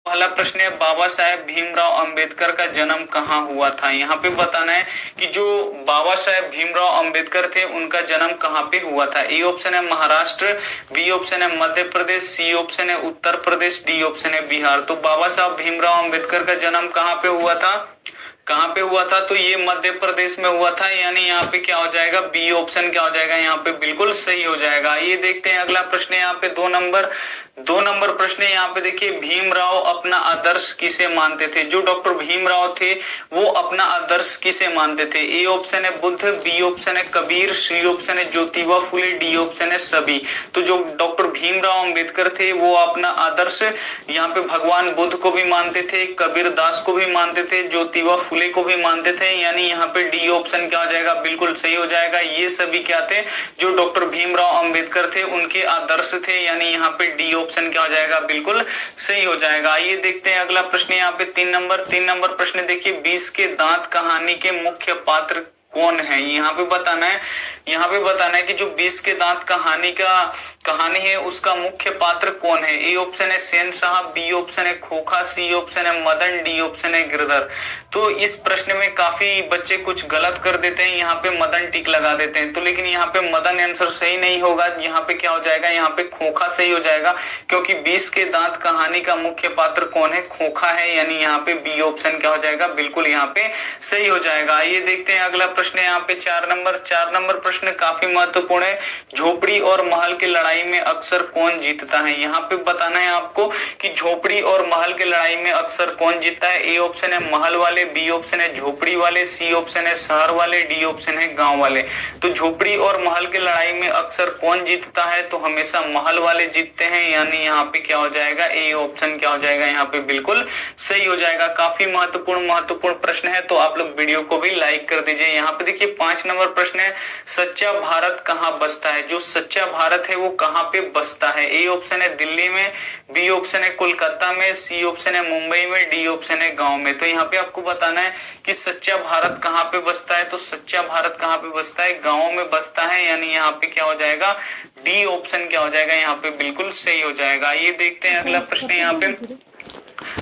पहला प्रश्न है, बाबा साहेब भीमराव अंबेडकर का जन्म कहाँ हुआ था। यहाँ पे बताना है कि जो बाबा साहेब भीमराव अंबेडकर थे उनका जन्म कहाँ पे हुआ था। ए ऑप्शन है महाराष्ट्र, बी ऑप्शन है मध्य प्रदेश, सी ऑप्शन है उत्तर प्रदेश, डी ऑप्शन है बिहार। तो बाबा साहब भीमराव अंबेडकर का जन्म कहाँ पे हुआ था, कहाँ पे हुआ था, तो ये मध्य प्रदेश में हुआ था, यानी यहाँ पे क्या हो जाएगा, बी ऑप्शन क्या हो जाएगा, यहाँ पे बिल्कुल सही हो जाएगा। ये देखते हैं अगला प्रश्न है, यहाँ पे 2 नंबर प्रश्न है। यहाँ पे देखिए, भीमराव अपना आदर्श किसे मानते थे। जो डॉक्टर भीमराव थे वो अपना आदर्श किसे मानते थे। ए ऑप्शन है बुद्ध, बी ऑप्शन है कबीर, सी ऑप्शन है ज्योतिबा फुले, डी ऑप्शन है सभी। तो जो डॉक्टर भीमराव अंबेडकर थे वो अपना आदर्श यहाँ पे भगवान बुद्ध को भी मानते थे, कबीर दास को भी मानते थे, ज्योतिबा फुले को भी मानते थे, यानी यहाँ पे डी ऑप्शन क्या हो जाएगा, बिल्कुल सही हो जाएगा। ये सभी क्या थे, जो डॉक्टर भीमराव अंबेडकर थे उनके आदर्श थे, यानी यहाँ पे डी ऑप्शन क्या हो जाएगा, बिल्कुल सही हो जाएगा। ये देखते हैं अगला प्रश्न, यहाँ पे 3 नंबर प्रश्न देखिए, 20 के दांत कहानी के मुख्य पात्र कौन है। यहाँ पे बताना है कि जो 20 के दांत कहानी है उसका मुख्य पात्र कौन है। ए ऑप्शन है सेन साहब, बी ऑप्शन है खोखा, सी ऑप्शन है मदन, डी ऑप्शन है गिरधर। तो इस प्रश्न में काफी बच्चे कुछ गलत कर देते हैं, यहाँ पे मदन टिक लगा देते हैं, तो लेकिन यहाँ पे मदन आंसर सही नहीं होगा। यहाँ पे क्या हो जाएगा, यहाँ पे खोखा सही हो जाएगा, क्योंकि 20 के दांत कहानी का मुख्य पात्र कौन है, खोखा है, यानी यहाँ पे बी ऑप्शन क्या हो जाएगा, बिल्कुल यहाँ पे सही हो जाएगा। ये देखते हैं अगला प्रश्न है, यहाँ पे 4 नंबर प्रश्न काफी महत्वपूर्ण है। झोपड़ी और महल की लड़ाई में अक्सर कौन जीतता है। यहाँ पे बताना है आपको कि झोपड़ी और महल की लड़ाई में अक्सर कौन जीतता है। ए ऑप्शन है महल वाले, बी ऑप्शन है झोपड़ी वाले, सी ऑप्शन है शहर वाले, डी ऑप्शन है गांव वाले। तो झोपड़ी और महल की लड़ाई में अक्सर कौन जीतता है, तो हमेशा महल वाले जीतते हैं, यानी यहाँ पे क्या हो जाएगा, ए ऑप्शन क्या हो जाएगा, यहाँ पे बिल्कुल सही हो जाएगा। काफी महत्वपूर्ण प्रश्न है, तो आप लोग वीडियो को भी लाइक कर दीजिए। यहाँ पे देखिए 5 नंबर प्रश्न है, सच्चा भारत कहाँ बसता है। जो सच्चा भारत है वो कहाँ पे बसता है। ए ऑप्शन है दिल्ली में, बी ऑप्शन है कोलकाता में, सी ऑप्शन है मुंबई में, डी ऑप्शन है गांव में। तो यहाँ पे आपको बताना है कि सच्चा भारत कहाँ पे बसता है, तो सच्चा भारत कहाँ पे बसता है, गांव में बसता है, यानी यहाँ पे क्या हो जाएगा, डी ऑप्शन क्या हो जाएगा, यहाँ पे बिल्कुल सही हो जाएगा। ये देखते हैं अगला प्रश्न है, यहाँ पे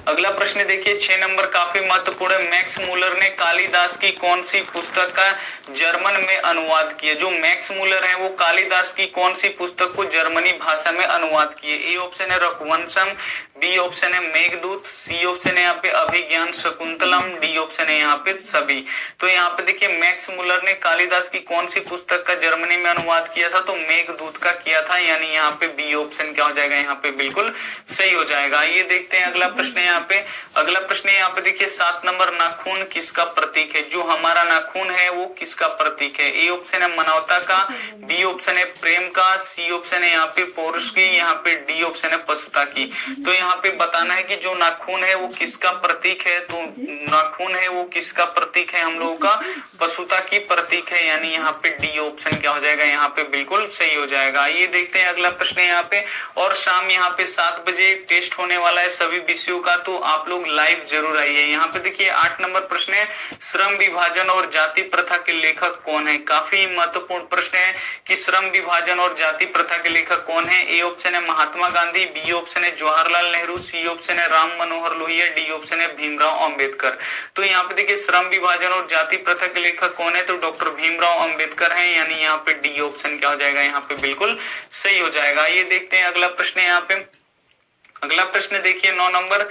अगला प्रश्न देखिए 6 नंबर काफी महत्वपूर्ण है। मैक्स मूलर ने कालिदास की कौन सी पुस्तक का जर्मन में अनुवाद किया। जो मैक्स मूलर है वो कालिदास की कौन सी पुस्तक को जर्मनी भाषा में अनुवाद किए। ए ऑप्शन है रघुवंशम, बी ऑप्शन है मेघदूत, सी ऑप्शन है यहाँ पे अभिज्ञान शकुंतलम, डी ऑप्शन है यहाँ पे सभी। तो यहाँ पे देखिए मैक्स मूलर ने कालिदास की कौन सी पुस्तक का जर्मनी में अनुवाद किया था, तो मेघदूत का किया था, यानी यहाँ पे बी ऑप्शन क्या हो जाएगा, यहाँ पे बिल्कुल सही हो जाएगा। ये देखते हैं अगला प्रश्न है, यहाँ पे अगला प्रश्न है, यहाँ पे देखिए 7 नंबर, नाखून किसका प्रतीक है। जो हमारा नाखून है वो किसका प्रतीक है। ए ऑप्शन है मानवता का, बी ऑप्शन है प्रेम का, सी ऑप्शन है यहाँ पे पौरुष की, यहाँ पे डी ऑप्शन है पशुता की। तो यहाँ पे बताना है कि जो नाखून है वो किसका प्रतीक है, तो नाखून है वो किसका प्रतीक है, हम लोगों का पशुता की प्रतीक है, यानी यहाँ पे डी ऑप्शन क्या हो जाएगा, यहाँ पे बिल्कुल सही हो जाएगा। ये देखते हैं अगला प्रश्न है यहाँ पे, और शाम यहाँ पे 7 बजे टेस्ट होने वाला है सभी विषयों का, तो आप लोग लाइव जरूर आइए। यहाँ पे देखिए 8 नंबर प्रश्न है, श्रम विभाजन और जाति प्रथा के लेखक कौन है। काफी महत्वपूर्ण प्रश्न है कि श्रम विभाजन और जाति प्रथा के लेखक कौन है। ए ऑप्शन है महात्मा गांधी, बी ऑप्शन है जवाहरलाल नेहरू, सी ऑप्शन है राम मनोहर लोहिया, डी ऑप्शन है भीमराव अंबेडकर। तो यहाँ पे देखिए श्रम विभाजन और जाति प्रथा के लेखक कौन है, तो डॉक्टर भीमराव अंबेडकर है, यानी यहाँ पे डी ऑप्शन क्या हो जाएगा, यहाँ पे बिल्कुल सही हो जाएगा। ये देखते हैं अगला प्रश्न है, यहाँ पे अगला प्रश्न देखिए 9 नंबर,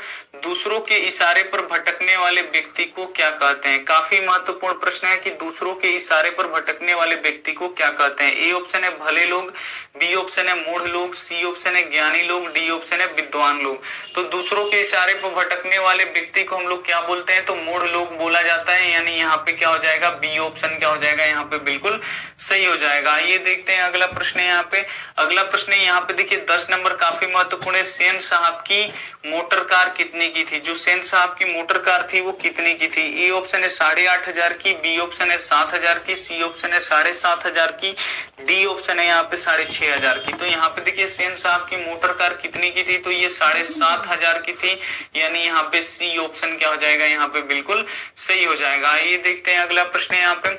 दूसरों के इशारे पर भटकने वाले व्यक्ति को क्या कहते हैं। काफी महत्वपूर्ण प्रश्न है कि दूसरों के इशारे पर भटकने वाले व्यक्ति को क्या कहते हैं। ए ऑप्शन है भले लोग, बी ऑप्शन है मूढ़ लोग, सी ऑप्शन है ज्ञानी लोग, डी ऑप्शन है विद्वान लोग। तो दूसरों के इशारे पर भटकने वाले व्यक्ति को हम लोग क्या बोलते हैं, तो मूढ़ लोग बोला जाता है, यानी यहाँ पे क्या हो जाएगा, बी ऑप्शन क्या हो जाएगा, यहाँ पे बिल्कुल सही हो जाएगा। ये देखते हैं अगला प्रश्न है, यहाँ पे अगला प्रश्न है, यहाँ पे देखिए 10 नंबर काफी महत्वपूर्ण है, सेन साहब की मोटर कार कितने की थी। जो सेन साहब की मोटर कार थी वो कितने की थी। ए ऑप्शन है 8,500 की, बी ऑप्शन है 7,000 की, सी ऑप्शन है 7,500 की, डी ऑप्शन है यहाँ पे 6,500 की। तो यहाँ पे देखिए सेन साहब की मोटर कार कितने की थी, तो ये 7,500 की थी, यानी यहाँ पे सी ऑप्शन क्या हो जाएगा, यहाँ पे बिल्कुल सही हो जाएगा। ये देखते हैं अगला प्रश्न है, यहाँ पे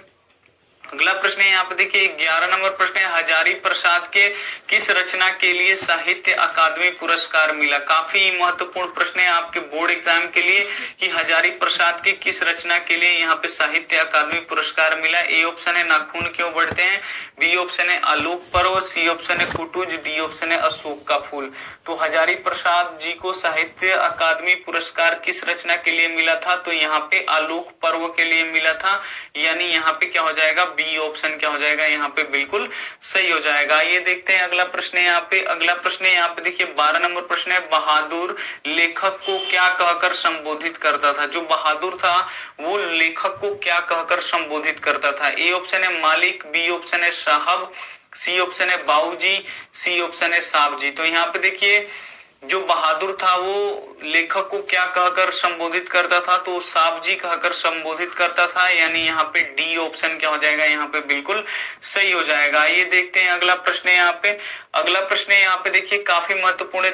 अगला प्रश्न है यहाँ पे देखिए 11 नंबर प्रश्न है, हजारी प्रसाद के किस रचना के लिए साहित्य अकादमी पुरस्कार मिला। काफी महत्वपूर्ण प्रश्न है आपके बोर्ड एग्जाम के लिए कि हजारी प्रसाद के किस रचना के लिए यहाँ पे साहित्य अकादमी पुरस्कार मिला। ए ऑप्शन है नाखून क्यों बढ़ते हैं, बी ऑप्शन है आलोक पर्व, सी ऑप्शन है कुटुज, डी ऑप्शन है अशोक का फूल। तो हजारी प्रसाद जी को साहित्य अकादमी पुरस्कार किस रचना के लिए मिला था, तो यहाँ पे आलोक पर्व के लिए मिला था, यानी यहाँ पे क्या हो जाएगा, बी ऑप्शन क्या हो जाएगा यहाँ पे बिल्कुल सही हो जाएगा। ये देखते हैं अगला प्रश्न है यहाँ पे। अगला प्रश्न है यहाँ पे देखिए 12 नंबर प्रश्न है, बहादुर लेखक को क्या कहकर संबोधित करता था। जो बहादुर था वो लेखक को क्या कहकर संबोधित करता था। ए ऑप्शन है मालिक, बी ऑप्शन है साहब, सी ऑप्शन है बाबूजी, सी ऑप्शन है साहब जी। तो यहाँ पे देखिए जो बहादुर था वो लेखक को क्या कहकर संबोधित करता था, तो साहब जी कहकर संबोधित करता था, यानी यहाँ पे डी ऑप्शन क्या हो जाएगा यहाँ पे बिल्कुल सही हो जाएगा। ये देखते हैं अगला प्रश्न है यहाँ पे। अगला प्रश्न है यहाँ पे देखिए काफी महत्वपूर्ण है,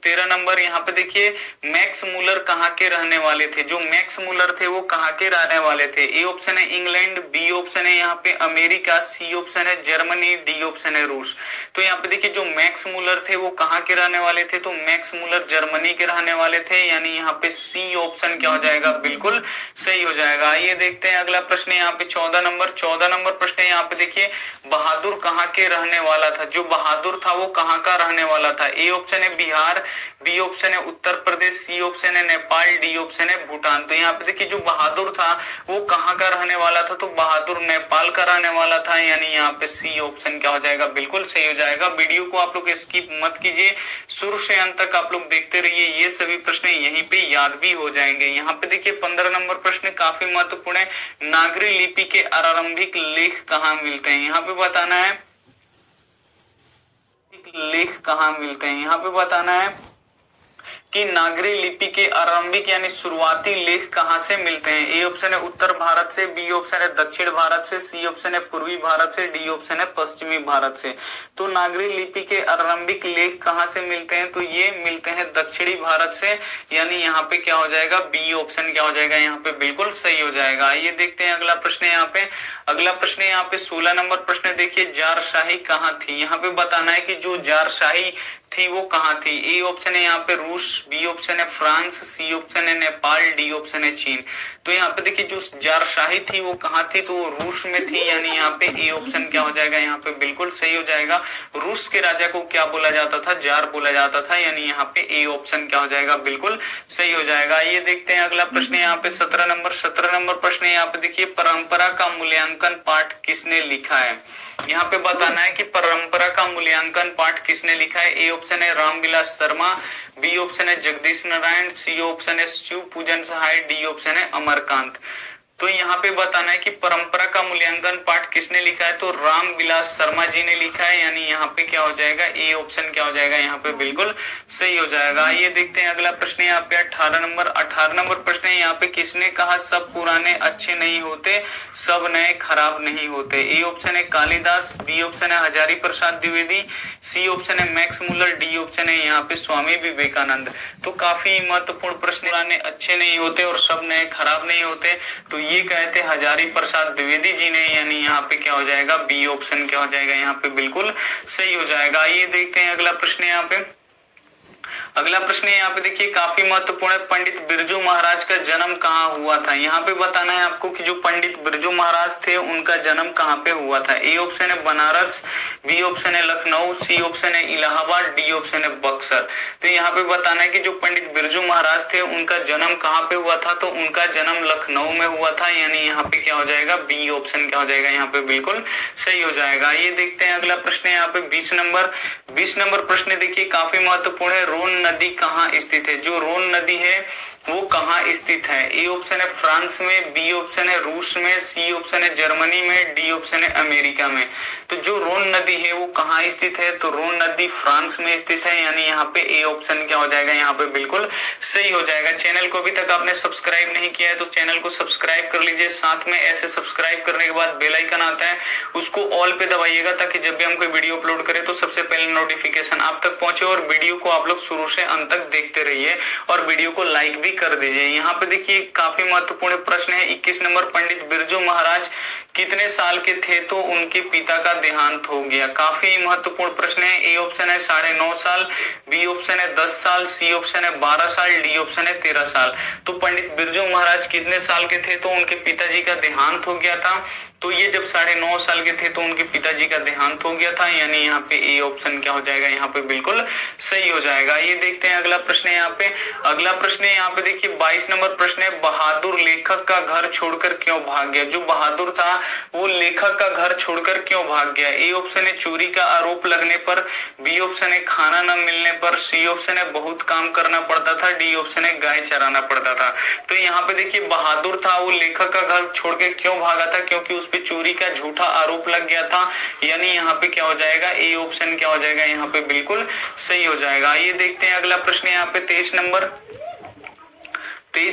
13 नंबर। यहाँ पे देखिए मैक्स मूलर कहाँ के रहने वाले थे। जो मैक्स मूलर थे वो कहाँ के रहने वाले थे। ए ऑप्शन है इंग्लैंड, बी ऑप्शन है यहाँ पे अमेरिका, सी ऑप्शन है जर्मनी, डी ऑप्शन है रूस। तो यहाँ पे देखिए जो मैक्स मूलर थे वो कहाँ के रहने वाले थे, तो मैक्स मूलर जर्मनी के रहने वाले थे, यानी यहाँ पे सी ऑप्शन क्या हो जाएगा बिल्कुल सही हो जाएगा। ये देखते हैं अगला प्रश्न है यहाँ पे 14 नंबर प्रश्न है यहाँ पे देखिए बहादुर कहाँ के रहने वाला था। जो बहादुर था वो कहाँ का रहने वाला था। ए ऑप्शन है बिहार, बी ऑप्शन है उत्तर प्रदेश, सी ऑप्शन है नेपाल, डी ऑप्शन है भूटान। तो यहाँ पे देखिए जो बहादुर था वो कहाँ का रहने वाला था, तो बहादुर नेपाल का रहने वाला था, यानी यहाँ पे सी ऑप्शन क्या हो जाएगा बिल्कुल सही हो जाएगा। वीडियो को आप लोग स्किप मत कीजिए, शुरू से अंत तक आप लोग देखते रहिए, ये सभी प्रश्न यहीं पे याद भी हो जाएंगे। यहाँ पे देखिए 15 नंबर प्रश्न काफी महत्वपूर्ण है, नागरी लिपि के आरंभिक लेख कहाँ मिलते हैं। यहाँ पे बताना है लेख कहाँ मिलते हैं। यहाँ पे बताना है कि नागरी लिपि के आरंभिक यानी शुरुआती लेख कहाँ से मिलते हैं। ए ऑप्शन है उत्तर भारत से, बी ऑप्शन है दक्षिण भारत से, सी ऑप्शन है पूर्वी भारत से, डी ऑप्शन है पश्चिमी भारत से। तो नागरी लिपि के आरंभिक लेख कहाँ से मिलते हैं, तो ये मिलते हैं दक्षिणी भारत से, यानी यहाँ पे क्या हो जाएगा, बी ऑप्शन क्या हो जाएगा यहाँ पे बिल्कुल सही हो जाएगा। ये देखते हैं अगला प्रश्न है यहाँ पे। अगला प्रश्न है यहाँ पे 16 नंबर प्रश्न देखिए जारशाही कहाँ थी। यहाँ पे बताना है कि जो जारशाही थी वो कहाँ थी। ए ऑप्शन है यहाँ पे रूस, बी ऑप्शन है फ्रांस, सी ऑप्शन है नेपाल, डी ऑप्शन है चीन। तो यहाँ पे देखिए जो जारशाही थी वो कहाँ थी, तो रूस में थी, यानी यहाँ पे ए ऑप्शन क्या हो जाएगा यहाँ पे बिल्कुल सही हो जाएगा। रूस के राजा को क्या बोला जाता था, जार बोला जाता था, यानी यहाँ पे ए ऑप्शन क्या हो जाएगा बिल्कुल सही हो जाएगा। ये देखते हैं अगला प्रश्न यहाँ पे 17 नंबर प्रश्न यहाँ पे देखिए परंपरा का मूल्यांकन पाठ किसने लिखा है। यहाँ पे बताना है कि परंपरा का मूल्यांकन पाठ किसने लिखा है। ए ऑप्शन है रामविलास शर्मा, बी ऑप्शन है जगदीश नारायण, सी ऑप्शन है शिव पूजन सहाय, डी ऑप्शन है अमरकांत। तो यहाँ पे बताना है कि परंपरा का मूल्यांकन पाठ किसने लिखा है, तो रामविलास शर्मा जी ने लिखा है, यानी यहाँ पे क्या हो जाएगा, ए ऑप्शन क्या हो जाएगा यहाँ पे बिल्कुल सही हो जाएगा। ये देखते हैं अगला प्रश्न यहाँ पे 18 नंबर प्रश्न है यहाँ पे किसने कहा सब पुराने अच्छे नहीं होते, सब नए खराब नहीं होते। ए ऑप्शन है कालिदास, बी ऑप्शन है हजारी प्रसाद द्विवेदी, सी ऑप्शन है मैक्स मुलर, डी ऑप्शन है यहाँ पे स्वामी विवेकानंद। तो काफी महत्वपूर्ण प्रश्न, पुराने अच्छे नहीं होते और सब नए खराब नहीं होते, तो ये कहते हजारी प्रसाद द्विवेदी जी ने, यानी यहाँ पे क्या हो जाएगा, बी ऑप्शन क्या हो जाएगा यहाँ पे बिल्कुल सही हो जाएगा। ये देखते हैं अगला प्रश्न यहाँ पे। अगला प्रश्न यहाँ पे देखिए काफी महत्वपूर्ण है, पंडित बिरजू महाराज का जन्म कहाँ हुआ था। यहाँ पे बताना है आपको कि जो पंडित बिरजू महाराज थे उनका जन्म कहाँ पे हुआ था। ए ऑप्शन है बनारस, बी ऑप्शन है लखनऊ, सी ऑप्शन है इलाहाबाद, डी ऑप्शन है बक्सर। तो यहाँ पे बताना है कि जो पंडित बिरजू महाराज थे उनका जन्म कहाँ पे हुआ था, तो उनका जन्म लखनऊ में हुआ था, यानी यहाँ पे क्या हो जाएगा, बी ऑप्शन क्या हो जाएगा यहाँ पे बिल्कुल सही हो जाएगा। ये देखते हैं अगला प्रश्न यहाँ पे 20 नंबर प्रश्न देखिए काफी महत्वपूर्ण है, रोन नदी कहाँ स्थित है। जो रोन नदी है वो कहाँ स्थित है। ए ऑप्शन है फ्रांस में, बी ऑप्शन है रूस में, सी ऑप्शन है जर्मनी में, डी ऑप्शन है अमेरिका में। तो जो रोन नदी है वो कहाँ स्थित है, तो रोन नदी फ्रांस में स्थित है, यानी यहाँ पे ए ऑप्शन क्या हो जाएगा यहाँ पे बिल्कुल सही हो जाएगा। चैनल को अभी तक आपने सब्सक्राइब नहीं किया है तो चैनल को सब्सक्राइब कर लीजिए, साथ में ऐसे सब्सक्राइब करने के बाद बेल आइकन आता है उसको ऑल पे दबाइएगा, ताकि जब भी हम कोई वीडियो अपलोड करें तो सबसे पहले नोटिफिकेशन आप तक पहुंचे और वीडियो को आप लोग शुरू से अंत तक देखते रहिए और वीडियो को लाइक भी कर दीजिए। यहाँ पे देखिए काफी महत्वपूर्ण प्रश्न है 21 नंबर, पंडित बिरजू महाराज कितने साल के थे तो उनके पिता का देहांत हो गया? काफी महत्वपूर्ण प्रश्न है। ए ऑप्शन है 9.5 साल, बी ऑप्शन है 10 साल, सी ऑप्शन है 12 साल, डी ऑप्शन है 13 साल। तो पंडित बिरजू महाराज कितने साल के थे तो उनके पिताजी का देहांत हो गया था? तो ये जब 9.5 साल के थे तो उनके पिताजी का देहांत हो गया था, यानी यहाँ पे ए ऑप्शन क्या हो जाएगा, यहाँ पे बिल्कुल सही हो जाएगा। ये देखते हैं अगला प्रश्न है। यहाँ पे अगला प्रश्न है, यहाँ पे देखिए 22 नंबर प्रश्न है, बहादुर लेखक का घर छोड़कर क्यों भाग गया? जो बहादुर था वो लेखक का घर छोड़कर क्यों भाग गया? ए ऑप्शन है चोरी का आरोप लगने पर, बी ऑप्शन है खाना न मिलने पर, सी ऑप्शन है बहुत काम करना पड़ता था, डी ऑप्शन है गाय चराना पड़ता था। तो यहाँ पे देखिए बहादुर था वो लेखक का घर छोड़ के क्यों भागा था? क्योंकि उस पे चोरी का झूठा आरोप लग गया था, यानी यहाँ पे क्या हो जाएगा, ए ऑप्शन क्या हो जाएगा, यहाँ पे बिल्कुल सही हो जाएगा। ये देखते हैं अगला प्रश्न यहाँ पे 23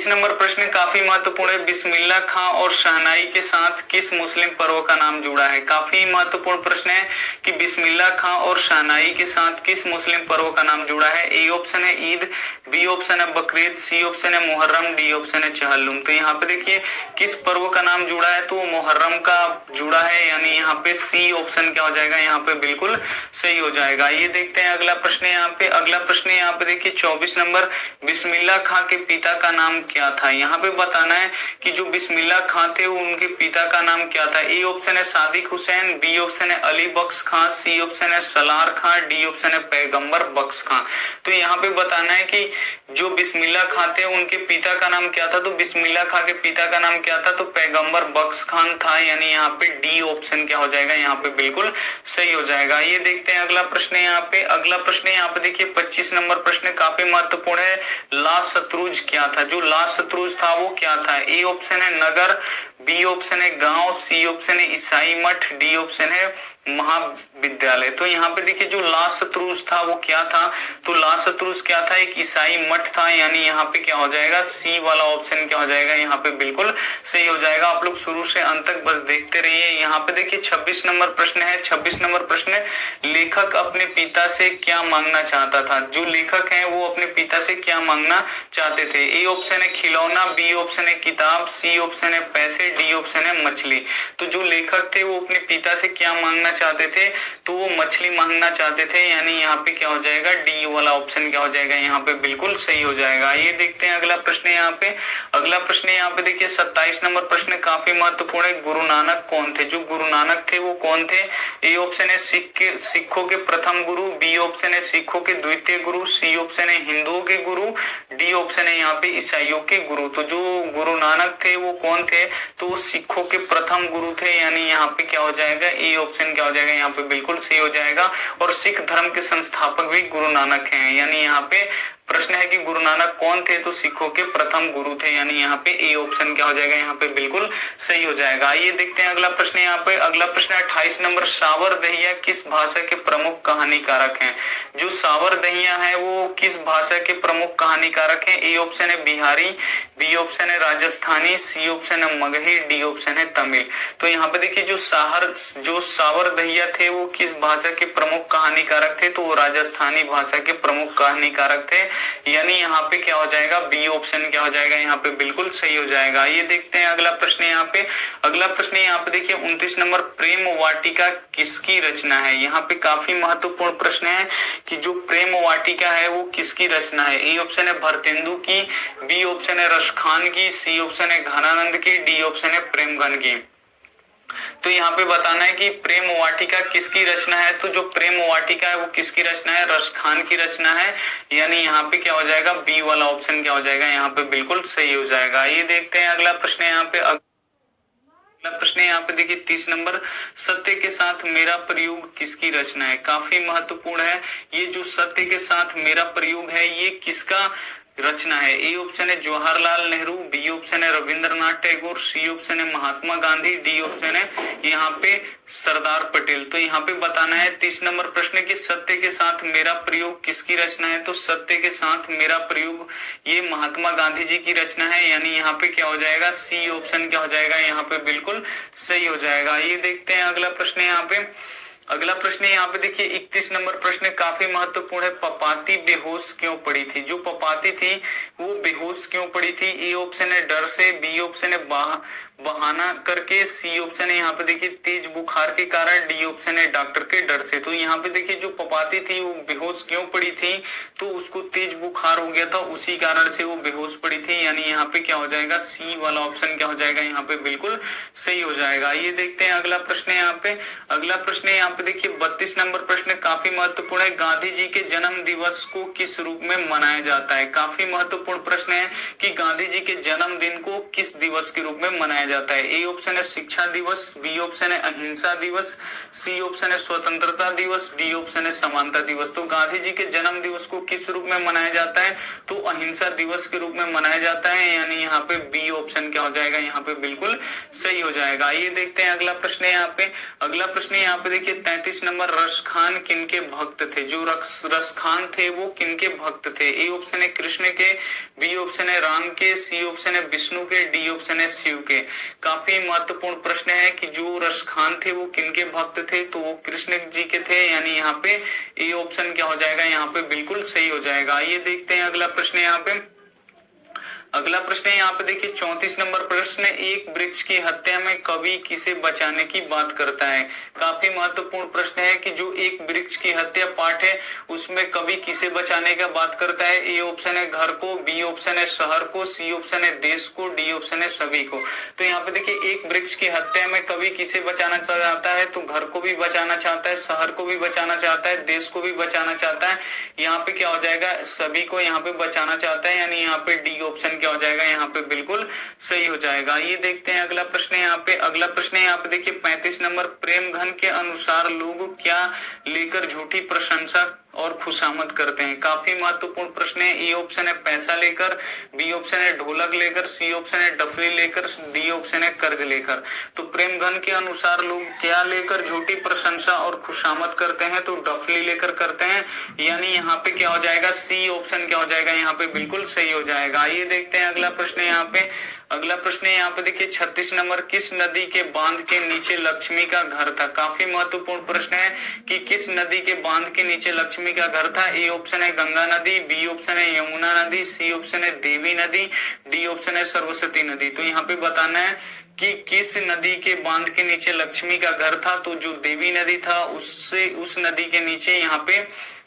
नंबर प्रश्न काफी महत्वपूर्ण है, बिस्मिल्लाह खां और शहनाई के साथ किस मुस्लिम पर्व का नाम जुड़ा है? काफी महत्वपूर्ण प्रश्न है कि बिस्मिल्लाह खां और शहनाई के साथ किस मुस्लिम पर्व का नाम जुड़ा है? ए ऑप्शन है ईद, बी ऑप्शन है बकरीद, सी ऑप्शन है मुहर्रम, डी ऑप्शन है चहल्लुम। तो यहाँ पे देखिए किस पर्व का नाम जुड़ा है तो मुहर्रम का जुड़ा है, यानी यहाँ पे सी ऑप्शन क्या हो जाएगा, यहाँ पे बिल्कुल सही हो जाएगा। ये देखते हैं अगला प्रश्न है। यहाँ पे अगला प्रश्न है, यहाँ पे देखिए 24 नंबर, बिस्मिल्लाह खां के पिता का नाम क्या था? यहाँ पे बताना है कि जो बिस्मिल्लाह खां थे उनके पिता का नाम क्या था? ए ऑप्शन है सादिक हुसैन, बी ऑप्शन है अली बख्श खां, सी ऑप्शन है सलार खां, डी ऑप्शन है पैगंबर बख्श खां। तो यहाँ पे बताना है कि जो बिस्मिल्लाह खां थे उनके पिता का नाम क्या था? तो बिस्मिल्लाह खां के पिता का नाम क्या था? तो पैगंबर बख्श खान था, यानी यहाँ पे डी ऑप्शन क्या हो जाएगा, यहाँ पे बिल्कुल सही हो जाएगा। ये देखते हैं अगला प्रश्न है। यहाँ पे अगला प्रश्न है, यहाँ पे देखिए 25 नंबर प्रश्न काफी महत्वपूर्ण है, ला शत्रुज क्या था? जो ला शत्रुज था वो क्या था? ए ऑप्शन है नगर, बी ऑप्शन है गांव, सी ऑप्शन है ईसाई मठ, डी ऑप्शन है महाविद्यालय। तो यहाँ पे देखिए जो ला शत्रुज था वो क्या था? तो ला शत्रुज क्या था, एक ईसाई मठ था, यानी यहाँ पे क्या हो जाएगा, सी वाला ऑप्शन क्या हो जाएगा, यहाँ पे बिल्कुल सही हो जाएगा। आप लोग शुरू से अंत तक बस देखते रहिए। यहाँ पे देखिए 26 नंबर प्रश्न है। 26 नंबर प्रश्न है, लेखक अपने पिता से क्या मांगना चाहता था? जो लेखक है वो अपने पिता से क्या मांगना चाहते थे? ए ऑप्शन है खिलौना, बी ऑप्शन है किताब, सी ऑप्शन है पैसे, डी ऑप्शन है मछली। तो जो लेखक थे वो अपने पिता से क्या मांगना चाहते थे? तो वो मछली मांगना चाहते थे, यानी यहाँ पे क्या हो जाएगा, डी वाला ऑप्शन क्या हो जाएगा, यहाँ पे बिल्कुल सही हो जाएगा। ये देखते हैं अगला प्रश्न है। यहाँ पे अगला प्रश्न है, यहाँ पे देखिए 27 नंबर प्रश्न काफी महत्वपूर्ण है, गुरु नानक कौन थे? जो गुरु नानक थे वो कौन थे? ए ऑप्शन है सिखों के प्रथम गुरु, बी ऑप्शन है सिखों के द्वितीय गुरु, सी ऑप्शन है हिंदुओं के गुरु, डी ऑप्शन है यहाँ पे ईसाइयों के गुरु। तो जो गुरु नानक थे वो कौन थे? तो सिखों के प्रथम गुरु थे, यानी यहाँ पे क्या हो जाएगा, ए ऑप्शन क्या हो जाएगा, यहाँ पे बिल्कुल सही हो जाएगा। और सिख धर्म के संस्थापक भी गुरु नानक हैं, यानी यहाँ पे प्रश्न है कि गुरु नानक कौन थे? तो सिखों के प्रथम गुरु थे, यानी यहाँ पे ए ऑप्शन क्या हो जाएगा, यहाँ पे बिल्कुल सही हो जाएगा। ये देखते हैं अगला प्रश्न। यहाँ पे अगला प्रश्न 28 नंबर, सावरदहिया किस भाषा के प्रमुख कहानीकारक हैं? जो सावरदहिया है वो किस भाषा के प्रमुख कहानीकारक हैं? ए ऑप्शन है बिहारी, बी ऑप्शन है राजस्थानी, सी ऑप्शन है मगही, डी ऑप्शन है तमिल। तो यहाँ पे देखिए जो सावरदहिया थे वो किस भाषा के प्रमुख कहानीकारक थे? तो वो राजस्थानी भाषा के प्रमुख कहानीकारक थे, यानी यहाँ पे क्या हो जाएगा, बी ऑप्शन क्या हो जाएगा, यहाँ पे बिल्कुल सही हो जाएगा। ये देखते हैं अगला प्रश्न। यहाँ पे अगला प्रश्न यहाँ पे देखिए 29 नंबर, प्रेम वाटिका किसकी रचना है? यहाँ पे काफी महत्वपूर्ण प्रश्न है कि जो प्रेम वाटिका है वो किसकी रचना है? ए ऑप्शन है भरतेंदु की, बी ऑप्शन है रसखान की, सी ऑप्शन है घनानंद की, डी ऑप्शन है प्रेमगन की। तो यहाँ पे बताना है कि प्रेम वाटिका किसकी रचना है? तो जो प्रेम वाटिका है वो किसकी रचना है? रसखान की रचना है, यानी यहाँ पे क्या हो जाएगा, बी वाला ऑप्शन क्या हो जाएगा, यहाँ पे बिल्कुल सही हो जाएगा। ये देखते हैं अगला प्रश्न। यहाँ पे अगला प्रश्न यहाँ पे देखिए 30 नंबर, सत्य के साथ मेरा प्रयोग किसकी रचना है? काफी महत्वपूर्ण है। ये जो सत्य के साथ मेरा प्रयोग है ये किसका रचना है? ए ऑप्शन है जवाहरलाल नेहरू, बी ऑप्शन है रविंद्रनाथ टैगोर, सी ऑप्शन है महात्मा गांधी, डी ऑप्शन है यहाँ पे सरदार पटेल। तो यहाँ पे बताना है 30 नंबर प्रश्न की सत्य के साथ मेरा प्रयोग किसकी रचना है? तो सत्य के साथ मेरा प्रयोग ये महात्मा गांधी जी की रचना है, यानी यहाँ पे क्या हो जाएगा, सी ऑप्शन क्या हो जाएगा, यहाँ पे बिल्कुल सही हो जाएगा। ये देखते हैं अगला प्रश्न। यहाँ पे अगला प्रश्न है यहाँ पे देखिए 31 नंबर प्रश्न काफी महत्वपूर्ण है। पपाती बेहोश क्यों पड़ी थी? जो पपाती थी वो बेहोश क्यों पड़ी थी? ए ऑप्शन है डर से, बी ऑप्शन है बहाना करके, सी ऑप्शन है यहाँ पे देखिए तेज बुखार के कारण, डी ऑप्शन है डॉक्टर के डर से। तो यहाँ पे देखिए जो पपाती थी वो बेहोश क्यों पड़ी थी? तो उसको तेज बुखार हो गया था, उसी कारण से वो बेहोश पड़ी थी। यानी यहाँ पे क्या हो जाएगा? सी वाला ऑप्शन क्या हो जाएगा? यहाँ पे बिल्कुल सही हो जाएगा। ये देखते हैं अगला प्रश्न है यहाँ पे। अगला प्रश्न है यहाँ पे देखिए 32 नंबर प्रश्न काफी महत्वपूर्ण है। गांधी जी के जन्म दिवस को किस रूप में मनाया जाता है? काफी महत्वपूर्ण प्रश्न है कि गांधी जी के जन्मदिन को किस दिवस के रूप में मनाया जाता है। ए ऑप्शन है शिक्षा दिवस, बी ऑप्शन है अहिंसा दिवस, सी ऑप्शन है स्वतंत्रता दिवस, डी ऑप्शन है समानता दिवस। तो गांधी जी के जन्म दिवस को किस रूप में मनाया जाता है? तो अहिंसा दिवस के रूप में मनाया जाता है। यानी यहाँ पे बी ऑप्शन क्या हो जाएगा? यहाँ पे बिल्कुल सही हो जाएगा। ये देखते हैं अगला प्रश्न है यहाँ पे। अगला प्रश्न है यहाँ पे देखिए 33 नंबर रसखान किनके भक्त थे? जो रसखान थे वो किनके भक्त थे? ए ऑप्शन है कृष्ण के, बी ऑप्शन है राम के, सी ऑप्शन है विष्णु के, डी ऑप्शन है शिव के। काफी महत्वपूर्ण प्रश्न है कि जो रसखान थे वो किनके भक्त थे? तो वो कृष्ण जी के थे। यानी यहाँ पे ए ऑप्शन क्या हो जाएगा? यहाँ पे बिल्कुल सही हो जाएगा। ये देखते हैं अगला प्रश्न यहाँ पे। अगला प्रश्न है यहाँ पे देखिए 34 नंबर प्रश्न। एक वृक्ष की हत्या में कवि किसे बचाने की बात करता है? काफी महत्वपूर्ण प्रश्न है कि जो एक वृक्ष की हत्या पाठ है उसमें कवि किसे बचाने का बात करता है? ए ऑप्शन है घर को, बी ऑप्शन है शहर को, सी ऑप्शन है देश को, डी ऑप्शन है सभी को। तो यहाँ पे देखिए एक वृक्ष की हत्या में कवि किसे बचाना चाहता है? तो घर को भी बचाना चाहता है, शहर को भी बचाना चाहता है, देश को भी बचाना चाहता है। यहाँ पे क्या हो जाएगा? सभी को यहाँ पे बचाना चाहता है। यानी यहाँ पे डी ऑप्शन क्या हो जाएगा? यहाँ पे बिल्कुल सही हो जाएगा। ये देखते हैं अगला प्रश्न है यहाँ पे। अगला प्रश्न है यहाँ पे देखिए 35 नंबर। प्रेमधन के अनुसार लोग क्या लेकर झूठी प्रशंसा और खुशामद करते हैं? काफी महत्वपूर्ण प्रश्न है। ए ऑप्शन है पैसा लेकर, बी ऑप्शन है ढोलक लेकर, सी ऑप्शन है डफली लेकर, डी ऑप्शन है कर्ज लेकर। तो प्रेमधन के अनुसार लोग क्या लेकर झूठी प्रशंसा और खुशामद करते हैं? तो डफली लेकर करते हैं। यानी यहाँ पे क्या हो जाएगा? सी ऑप्शन क्या हो जाएगा? यहाँ पे बिल्कुल सही हो जाएगा। ये देखते हैं अगला प्रश्न है यहाँ पे। अगला प्रश्न है यहाँ पे देखिए 36 नंबर। किस नदी के बांध के नीचे लक्ष्मी का घर था? काफी महत्वपूर्ण प्रश्न है कि किस नदी के बांध के नीचे लक्ष्मी का घर था। ए ऑप्शन है गंगा नदी, बी ऑप्शन है यमुना नदी, सी ऑप्शन है देवी नदी, डी ऑप्शन है सरस्वती नदी। तो यहाँ पे बताना है कि किस नदी के बांध के नीचे लक्ष्मी का घर था। तो जो देवी नदी था उससे उस नदी के नीचे यहाँ पे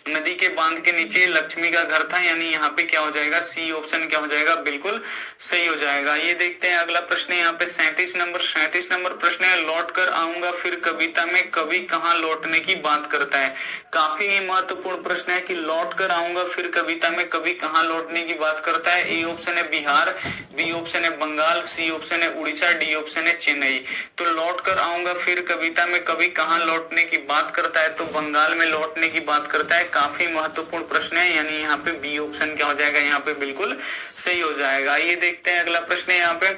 नदी के बांध के नीचे लक्ष्मी का घर था। यानी यहाँ पे क्या हो जाएगा? सी ऑप्शन क्या हो जाएगा? बिल्कुल सही हो जाएगा। ये देखते हैं अगला प्रश्न है यहाँ पे 37 नंबर। 37 नंबर प्रश्न है लौट कर आऊंगा फिर कविता में कवि कहाँ लौटने की बात करता है? काफी महत्वपूर्ण प्रश्न है कि लौट कर आऊंगा फिर कविता में कवि कहाँ लौटने की बात करता है। ए ऑप्शन है बिहार, बी ऑप्शन है बंगाल, सी ऑप्शन है उड़ीसा, डी ऑप्शन है चेन्नई। तो लौट कर आऊंगा फिर कविता में कवि कहाँ लौटने की बात करता है? तो बंगाल में लौटने की बात करता है। काफी महत्वपूर्ण प्रश्न है। यानी यहाँ पे बी ऑप्शन क्या हो जाएगा? यहाँ पे बिल्कुल सही हो जाएगा। ये देखते हैं अगला प्रश्न है यहाँ पे।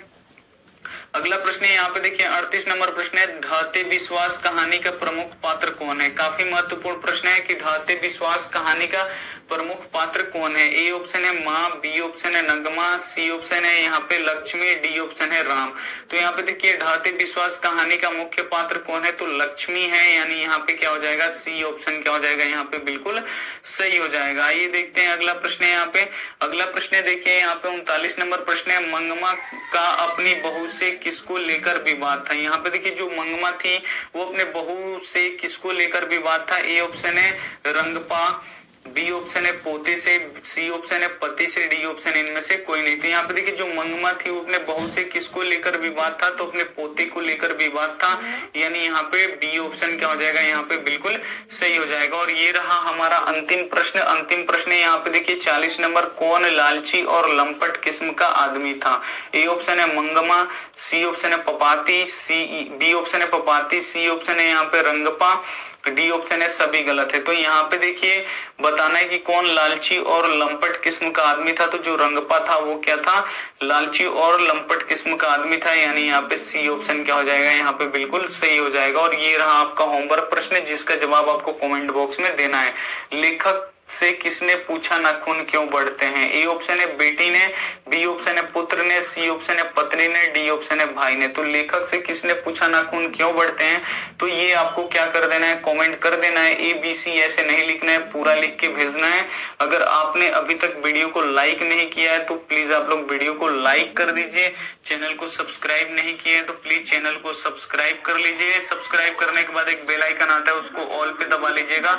अगला प्रश्न है यहाँ पे देखिए 38 नंबर प्रश्न है ढाते विश्वास कहानी का प्रमुख पात्र कौन है? काफी महत्वपूर्ण प्रश्न है कि ढाते विश्वास कहानी का प्रमुख पात्र कौन है? ए ऑप्शन है माँ, बी ऑप्शन है नगमा, सी ऑप्शन है यहाँ पे लक्ष्मी, डी ऑप्शन है राम। तो यहाँ पे देखिए ढाते विश्वास कहानी का मुख्य पात्र कौन है? तो लक्ष्मी है। यानी यहाँ पे क्या हो जाएगा? सी ऑप्शन क्या हो जाएगा? यहाँ पे बिल्कुल सही हो जाएगा। ये देखते हैं अगला प्रश्न है यहाँ पे। अगला प्रश्न देखिए यहाँ पे 39 नंबर प्रश्न है मंगमा का अपनी बहू से किसको लेकर विवाद था? यहाँ पे देखिए जो मंगमा थी वो अपने बहू से किसको लेकर विवाद था? ए ऑप्शन है रंगपा, बी ऑप्शन है पोते से, सी ऑप्शन है पति से, डी ऑप्शन इनमें से कोई नहीं। तो यहाँ पे देखिए जो मंगमा थी वो अपने बहू से किसको लेकर विवाद था? तो अपने पोते को लेकर विवाद था। यानी यहाँ पे बी ऑप्शन क्या हो जाएगा? यहाँ पे बिल्कुल सही हो जाएगा। और ये रहा हमारा अंतिम प्रश्न। अंतिम प्रश्न यहाँ पे देखिए 40 नंबर। कौन लालची और लंपट किस्म का आदमी था? ए ऑप्शन है मंगमा, सी ऑप्शन है पपाती, बी ऑप्शन है पपाती, सी ऑप्शन है यहाँ पे रंगपा, डी ऑप्शन है सभी गलत है। तो यहाँ पे देखिए बताना है कि कौन लालची और लंपट किस्म का आदमी था। तो जो रंगपा था वो क्या था? लालची और लंपट किस्म का आदमी था। यानी यहाँ पे सी ऑप्शन क्या हो जाएगा? यहाँ पे बिल्कुल सही हो जाएगा। और ये रहा आपका होमवर्क प्रश्न जिसका जवाब आपको कमेंट बॉक्स में देना है। लेखक से किसने पूछा नाखून क्यों बढ़ते हैं? ए ऑप्शन है बेटी ने, बी ऑप्शन है पुत्र ने, सी ऑप्शन है पत्नी ने, डी ऑप्शन है भाई ने। तो लेखक से किसने पूछा नाखून क्यों बढ़ते हैं, तो ये आपको क्या कर देना है, कमेंट कर देना है। ए बी सी ऐसे नहीं लिखना है, पूरा लिख के भेजना है। अगर आपने अभी तक वीडियो को लाइक नहीं किया है तो प्लीज आप लोग वीडियो को लाइक कर दीजिए। चैनल को सब्सक्राइब नहीं किया है तो प्लीज चैनल को सब्सक्राइब कर लीजिए। सब्सक्राइब करने के बाद एक बेल आइकन आता है, उसको ऑल पे दबा लीजिएगा